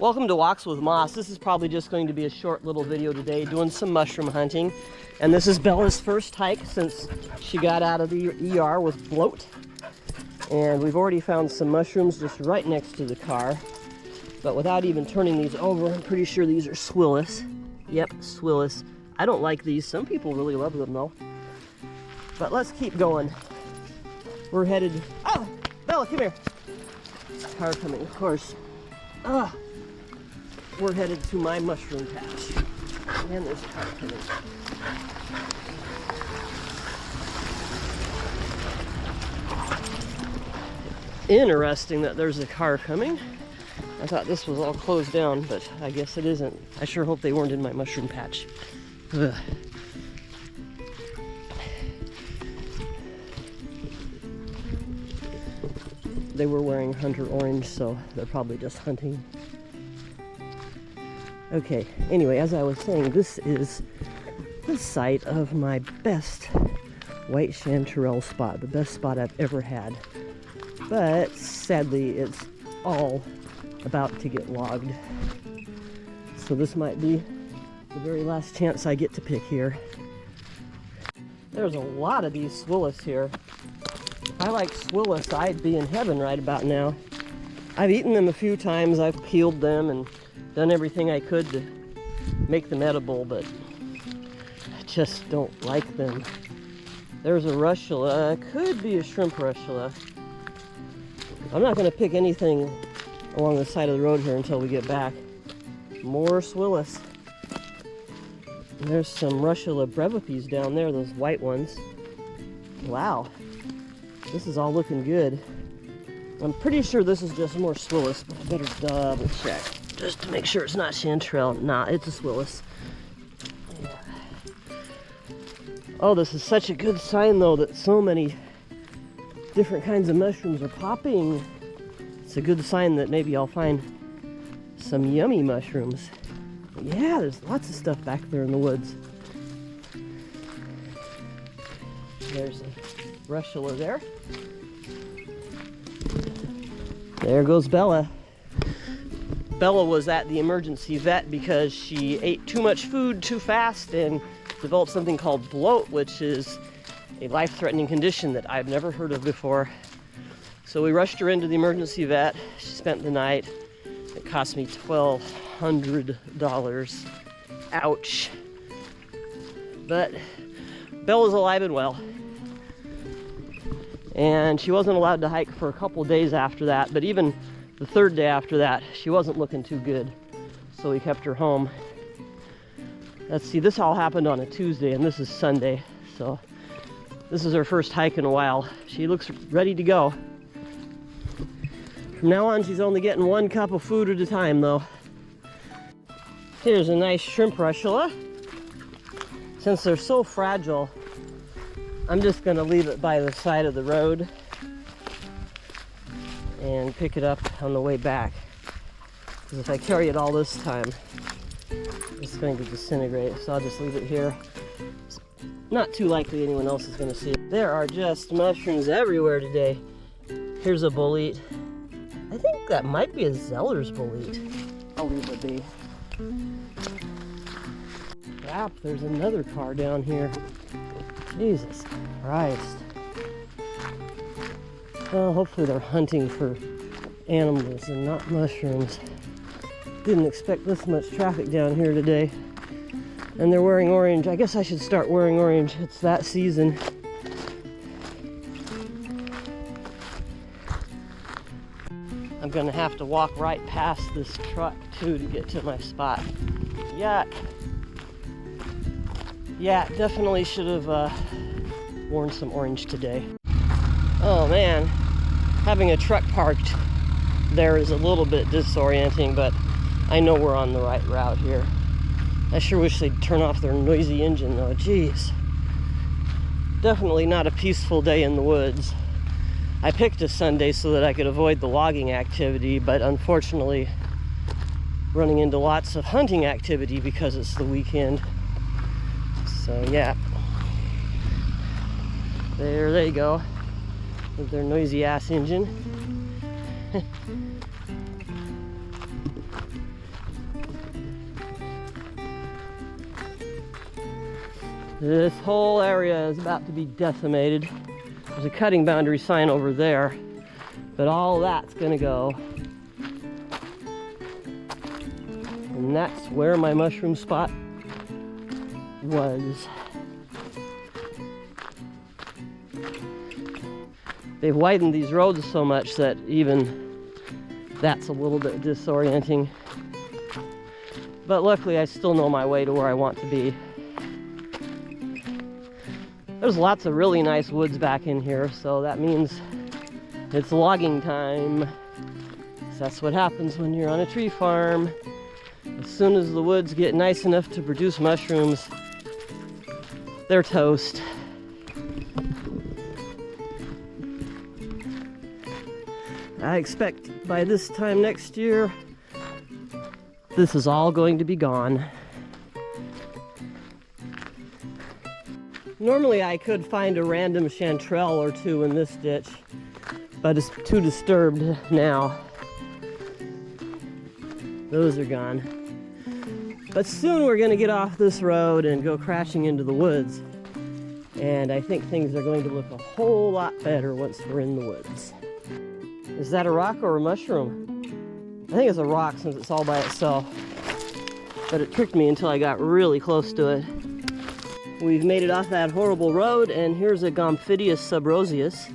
Welcome to Walks with Moss. This is probably just going to be a short little video today doing some mushroom hunting. And this is Bella's first hike since she got out of the ER with bloat. And we've already found some mushrooms just right next to the car. But without even turning these over, I'm pretty sure these are Suillus. Yep, Suillus. I don't like these. Some people really love them though. But let's keep going. We're headed... Oh! Bella, come here! Car coming, of course. We're headed to my mushroom patch. And there's a car coming. Interesting that there's a car coming. I thought this was all closed down, but I guess it isn't. I sure hope they weren't in my mushroom patch. Ugh. They were wearing hunter orange, so they're probably just hunting. Okay, anyway, as I was saying, this is the site of my best white chanterelle spot, the best spot I've ever had. But sadly, it's all about to get logged. So this might be the very last chance I get to pick here. There's a lot of these Suillus here. If I like Suillus, I'd be in heaven right about now. I've eaten them a few times, I've peeled them and done everything I could to make them edible, but I just don't like them. There's a russula, could be a shrimp russula. I'm not going to pick anything along the side of the road here until we get back. More Suillus. There's some russula brevipes down there, those white ones. Wow, this is all looking good. I'm pretty sure this is just more Suillus, but I better double check just to make sure it's not chanterelle. Nah, it's a Suillus. Yeah. Oh, this is such a good sign though that so many different kinds of mushrooms are popping. It's a good sign that maybe I'll find some yummy mushrooms. Yeah, there's lots of stuff back there in the woods. There's a russula there. There goes Bella. Bella was at the emergency vet because she ate too much food too fast and developed something called bloat, which is a life-threatening condition that I've never heard of before. So we rushed her into the emergency vet. She spent the night. It cost me $1,200. Ouch. But Bella's alive and well. And she wasn't allowed to hike for a couple days after that, but even the third day after that, she wasn't looking too good. So we kept her home. Let's see, this all happened on a Tuesday and this is Sunday. So this is her first hike in a while. She looks ready to go. From now on, she's only getting 1 cup of food at a time though. Here's a nice shrimp russula. Since they're so fragile, I'm just gonna leave it by the side of the road and pick it up on the way back. Because if I carry it all this time, it's going to disintegrate. So I'll just leave it here. It's not too likely anyone else is gonna see it. There are just mushrooms everywhere today. Here's a bolete. I think that might be a Zeller's bolete. I'll leave it be. Crap, there's another car down here. Jesus Christ. Well, hopefully they're hunting for animals and not mushrooms. Didn't expect this much traffic down here today. And they're wearing orange. I guess I should start wearing orange. It's that season. I'm gonna have to walk right past this truck too to get to my spot. Yuck. Yeah, definitely should have worn some orange today. Oh man, having a truck parked there is a little bit disorienting, but I know we're on the right route here. I sure wish they'd turn off their noisy engine though, jeez. Definitely not a peaceful day in the woods. I picked a Sunday so that I could avoid the logging activity, but unfortunately running into lots of hunting activity because it's the weekend. So yeah, there they go with their noisy ass engine. This whole area is about to be decimated. There's a cutting boundary sign over there, but all that's gonna go. And that's where my mushroom spot was. They've widened these roads so much that even that's a little bit disorienting. But luckily I still know my way to where I want to be. There's lots of really nice woods back in here, so that means it's logging time. That's what happens when you're on a tree farm. As soon as the woods get nice enough to produce mushrooms, they're toast. I expect by this time next year, this is all going to be gone. Normally I could find a random chanterelle or two in this ditch, but it's too disturbed now. Those are gone. But soon we're going to get off this road and go crashing into the woods. And I think things are going to look a whole lot better once we're in the woods. Is that a rock or a mushroom? I think it's a rock since it's all by itself. But it tricked me until I got really close to it. We've made it off that horrible road, and here's a Gomphidius subroseus.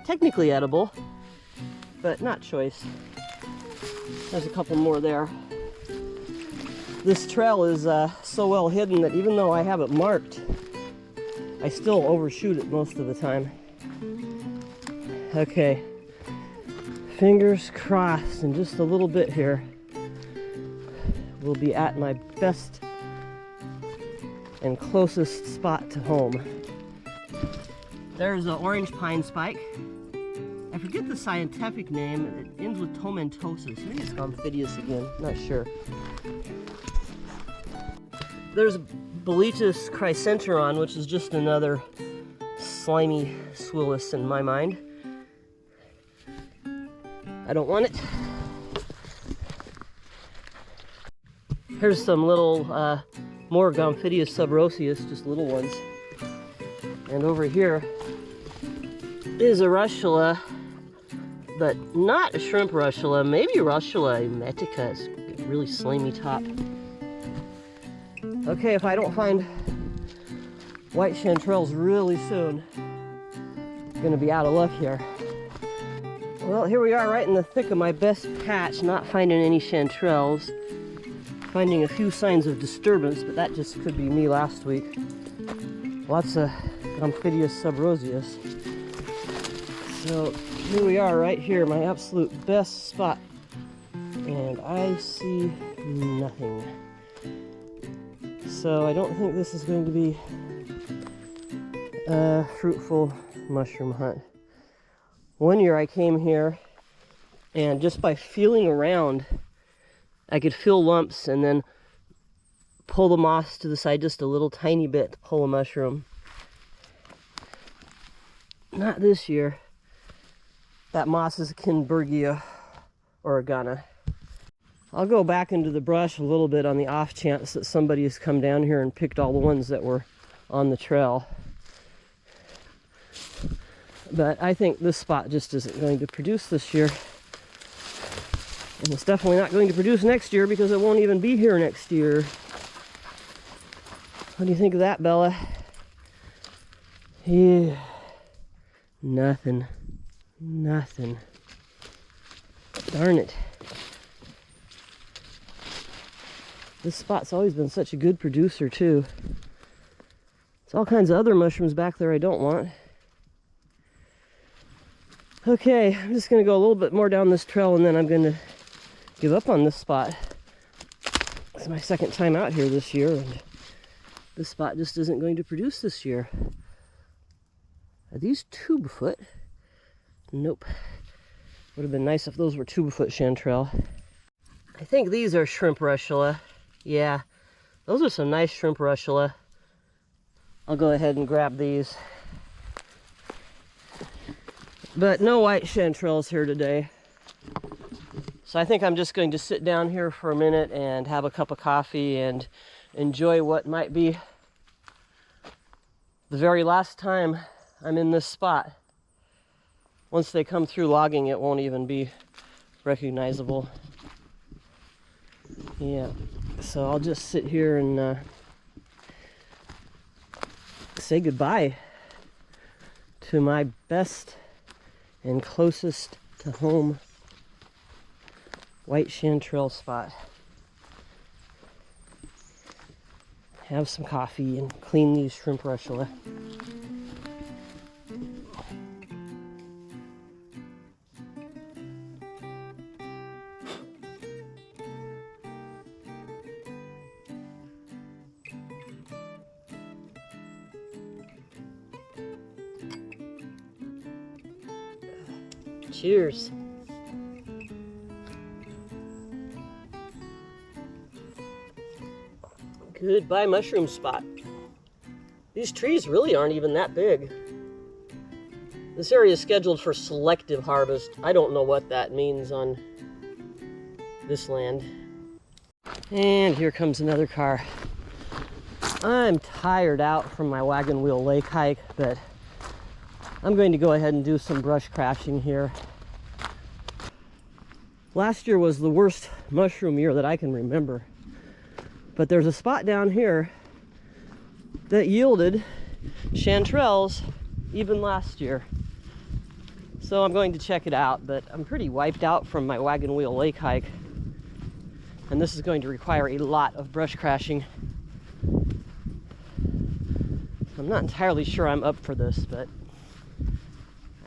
Technically edible, but not choice. There's a couple more there. This trail is so well hidden that even though I have it marked, I still overshoot it most of the time. Okay, fingers crossed, in just a little bit here, we'll be at my best and closest spot to home. There's an orange pine spike. I forget the scientific name. It ends with tomentosus. Maybe it's Gomphidius again, not sure. There's Boletus chrysenteron, which is just another slimy Suillus in my mind. I don't want it. Here's some little more Gomphidius subroseus, just little ones. And over here is a russula, but not a shrimp russula, maybe russula emetica. It's a really slimy top. Okay, if I don't find white chanterelles really soon, I'm gonna be out of luck here. Well, here we are right in the thick of my best patch, not finding any chanterelles. Finding a few signs of disturbance, but that just could be me last week. Lots of Gomphidius subroseus. So here we are right here, my absolute best spot. And I see nothing. So I don't think this is going to be a fruitful mushroom hunt. One year I came here and just by feeling around, I could feel lumps and then pull the moss to the side just a little tiny bit to pull a mushroom. Not this year. That moss is Kinbergia oregana. I'll go back into the brush a little bit on the off chance that somebody has come down here and picked all the ones that were on the trail. But I think this spot just isn't going to produce this year. And it's definitely not going to produce next year because it won't even be here next year. What do you think of that, Bella? Yeah. Nothing. Nothing. Darn it. This spot's always been such a good producer, too. There's all kinds of other mushrooms back there I don't want. Okay, I'm just going to go a little bit more down this trail and then I'm going to give up on this spot. It's my second time out here this year and this spot just isn't going to produce this year. Are these tubefoot? Nope. Would have been nice if those were tubefoot chanterelle. I think these are shrimp russula. Yeah, those are some nice shrimp russula. I'll go ahead and grab these. But no white chanterelles here today. So I think I'm just going to sit down here for a minute and have a cup of coffee and enjoy what might be The very last time I'm in this spot. Once they come through logging, it won't even be recognizable. Yeah, so I'll just sit here and say goodbye to my best and closest to home white chanterelle spot. Have some coffee and clean these shrimp russula. Cheers. Goodbye mushroom spot. These trees really aren't even that big. This area is scheduled for selective harvest. I don't know what that means on this land. And here comes another car. I'm tired out from my wagon wheel lake hike, but I'm going to go ahead and do some brush crashing here. Last year was the worst mushroom year that I can remember. But there's a spot down here that yielded chanterelles even last year. So I'm going to check it out, but I'm pretty wiped out from my wagon wheel lake hike. And this is going to require a lot of brush crashing. I'm not entirely sure I'm up for this, but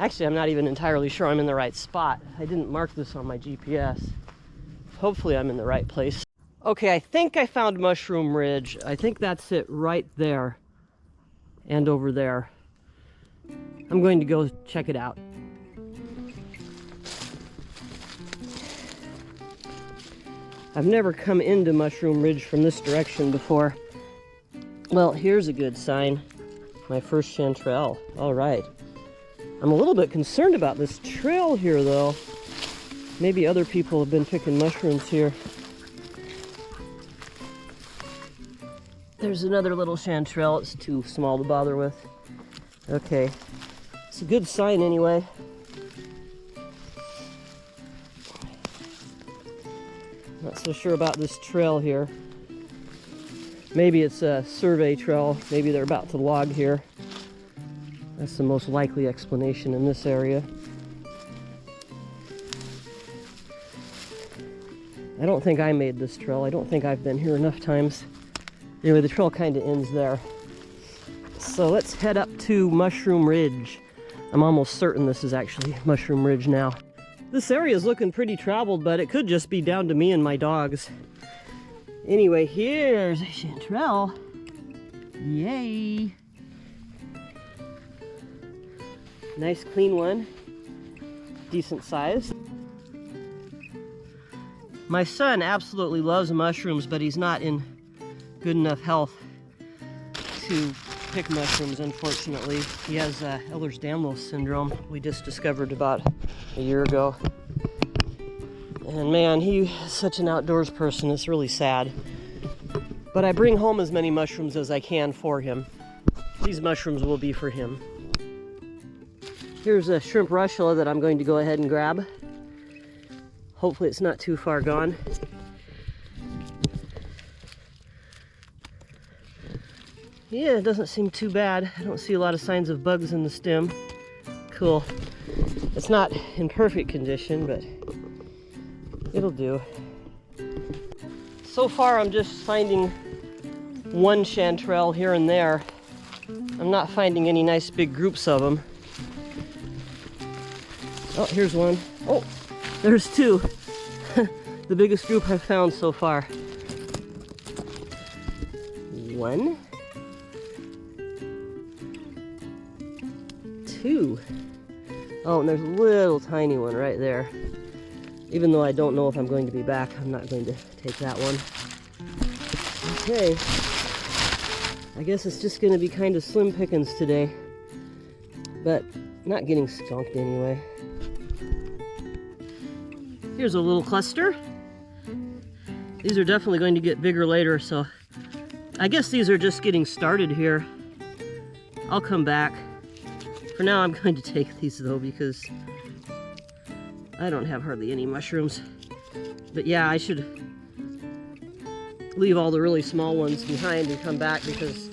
actually I'm not even entirely sure I'm in the right spot. I didn't mark this on my GPS. Hopefully I'm in the right place. Okay, I think I found Mushroom Ridge. I think that's it right there and over there. I'm going to go check it out. I've never come into Mushroom Ridge from this direction before. Well, here's a good sign. My first chanterelle. All right. I'm a little bit concerned about this trail here, though. Maybe other people have been picking mushrooms here. There's another little chanterelle. It's too small to bother with. Okay. It's a good sign anyway. Not so sure about this trail here. Maybe it's a survey trail. Maybe they're about to log here. That's the most likely explanation in this area. I don't think I made this trail. I don't think I've been here enough times. Anyway, the trail kind of ends there. So let's head up to Mushroom Ridge. I'm almost certain this is actually Mushroom Ridge now. This area is looking pretty traveled, but it could just be down to me and my dogs. Anyway, here's a chanterelle. Yay! Nice clean one. Decent size. My son absolutely loves mushrooms, but he's not in good enough health to pick mushrooms, unfortunately. He has Ehlers-Danlos syndrome we just discovered about a year ago. And man, he's such an outdoors person, it's really sad. But I bring home as many mushrooms as I can for him. These mushrooms will be for him. Here's a shrimp russula that I'm going to go ahead and grab. Hopefully it's not too far gone. Yeah, it doesn't seem too bad. I don't see a lot of signs of bugs in the stem. Cool. It's not in perfect condition, but it'll do. So far I'm just finding one chanterelle here and there. I'm not finding any nice big groups of them. Oh, here's one. Oh, there's two. The biggest group I've found so far. One. Two. Oh, and there's a little tiny one right there. Even though I don't know if I'm going to be back, I'm not going to take that one. Okay. I guess it's just going to be kind of slim pickings today. But not getting skunked anyway. Here's a little cluster. These are definitely going to get bigger later, so I guess these are just getting started here. I'll come back. For now, I'm going to take these though because I don't have hardly any mushrooms. But yeah, I should leave all the really small ones behind and come back because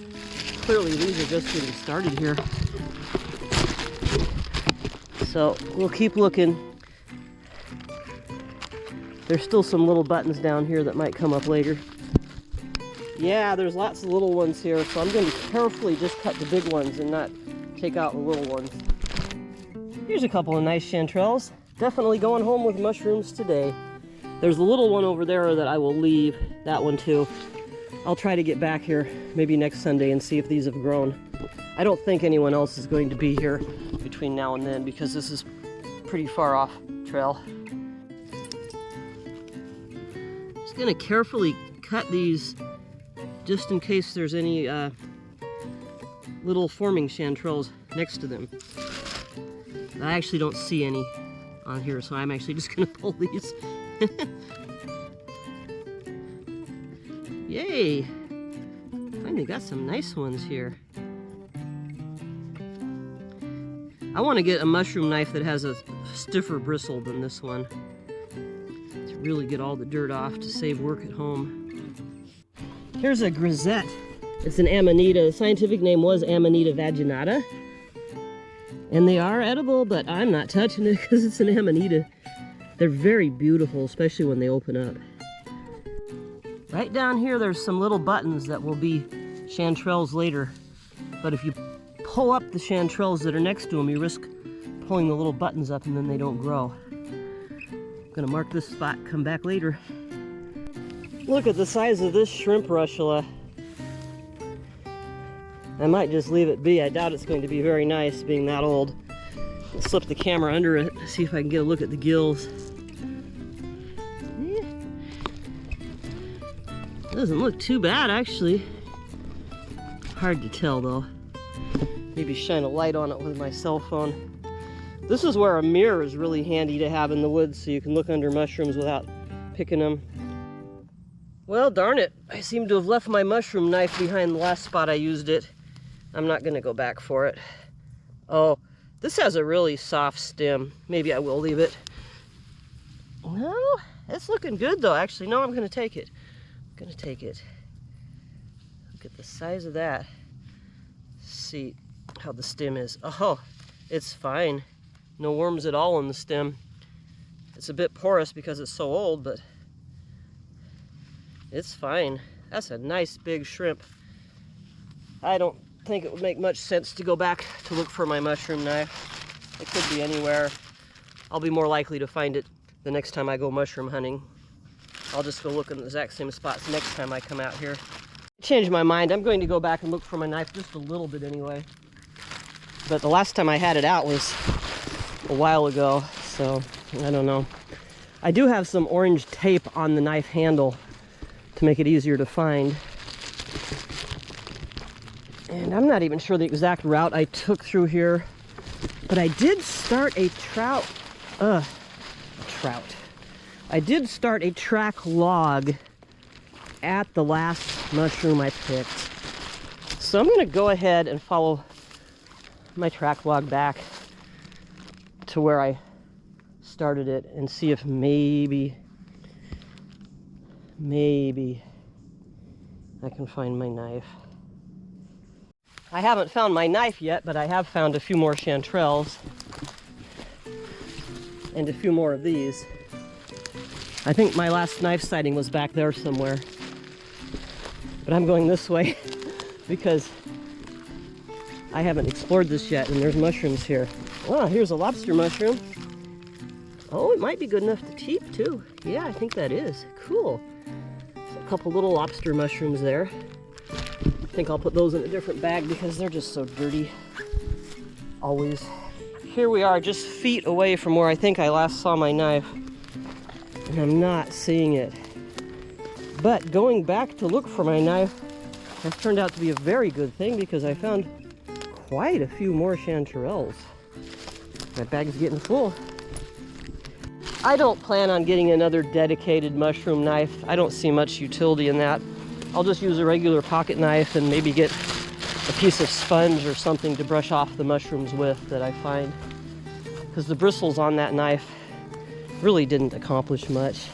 clearly these are just getting started here. So we'll keep looking. There's still some little buttons down here that might come up later. Yeah, there's lots of little ones here, so I'm going to carefully just cut the big ones and not take out the little ones. Here's a couple of nice chanterelles. Definitely going home with mushrooms today. There's a little one over there that I will leave, that one too. I'll try to get back here maybe next Sunday and see if these have grown. I don't think anyone else is going to be here between now and then because this is pretty far off trail. Just gonna carefully cut these just in case there's any little forming chanterelles next to them. I actually don't see any on here, so I'm actually just gonna pull these. Yay! Finally got some nice ones here. I want to get a mushroom knife that has a stiffer bristle than this one to really get all the dirt off to save work at home. Here's a grisette. It's an amanita. The scientific name was Amanita vaginata. And they are edible, but I'm not touching it because it's an amanita. They're very beautiful, especially when they open up. Right down here, there's some little buttons that will be chanterelles later. But if you pull up the chanterelles that are next to them, you risk pulling the little buttons up and then they don't grow. I'm gonna mark this spot, come back later. Look at the size of this shrimp russula. I might just leave it be. I doubt it's going to be very nice being that old. I'll slip the camera under it, see if I can get a look at the gills. Yeah. Doesn't look too bad actually. Hard to tell though. Maybe shine a light on it with my cell phone. This is where a mirror is really handy to have in the woods so you can look under mushrooms without picking them. Well, darn it. I seem to have left my mushroom knife behind the last spot I used it. I'm not going to go back for it. Oh, this has a really soft stem. Maybe I will leave it. No, it's looking good though. Actually, no, I'm going to take it. I'm going to take it. Look at the size of that. See how the stem is. Oh, it's fine. No worms at all in the stem. It's a bit porous because it's so old, but it's fine. That's a nice big shrimp. I don't think it would make much sense to go back to look for my mushroom knife. It could be anywhere. I'll be more likely to find it the next time I go mushroom hunting. I'll just go look in the exact same spots next time I come out here. Changed my mind. I'm going to go back and look for my knife just a little bit anyway. But the last time I had it out was a while ago, so I don't know. I do have some orange tape on the knife handle to make it easier to find. And I'm not even sure the exact route I took through here, but I did start a I did start a track log at the last mushroom I picked. So I'm gonna go ahead and follow my track log back to where I started it and see if maybe I can find my knife. I haven't found my knife yet, but I have found a few more chanterelles and a few more of these. I think my last knife sighting was back there somewhere. But I'm going this way because I haven't explored this yet and there's mushrooms here. Oh, here's a lobster mushroom. Oh, it might be good enough to keep too. Yeah, I think that is. Cool. There's a couple little lobster mushrooms there. I think I'll put those in a different bag because they're just so dirty. Always. Here we are, just feet away from where I think I last saw my knife. And I'm not seeing it. But going back to look for my knife has turned out to be a very good thing because I found quite a few more chanterelles. My bag's getting full. I don't plan on getting another dedicated mushroom knife. I don't see much utility in that. I'll just use a regular pocket knife and maybe get a piece of sponge or something to brush off the mushrooms with that I find, because the bristles on that knife really didn't accomplish much.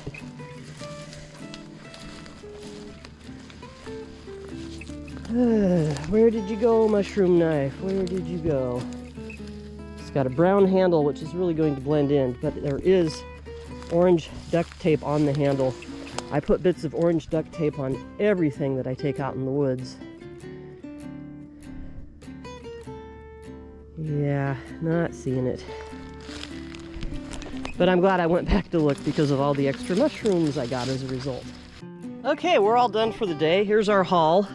Where did you go, mushroom knife? Where did you go? It's got a brown handle, which is really going to blend in, but there is orange duct tape on the handle. I put bits of orange duct tape on everything that I take out in the woods. Yeah, not seeing it. But I'm glad I went back to look because of all the extra mushrooms I got as a result. Okay, we're all done for the day. Here's our haul.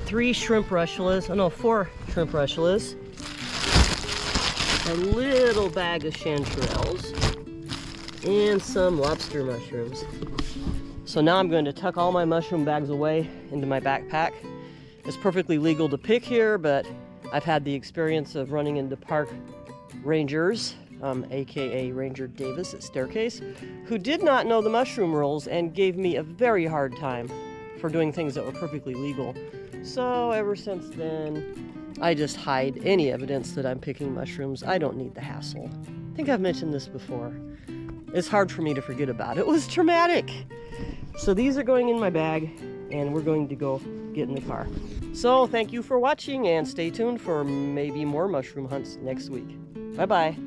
4 shrimp russulas, a little bag of chanterelles, and some lobster mushrooms. So now I'm going to tuck all my mushroom bags away into my backpack. It's perfectly legal to pick here, but I've had the experience of running into park rangers, aka Ranger Davis at Staircase, who did not know the mushroom rules and gave me a very hard time for doing things that were perfectly legal. So ever since then, I just hide any evidence that I'm picking mushrooms. I don't need the hassle. I think I've mentioned this before. It's hard for me to forget about it. It was traumatic. So these are going in my bag, and we're going to go get in the car. So thank you for watching, and stay tuned for maybe more mushroom hunts next week. Bye-bye.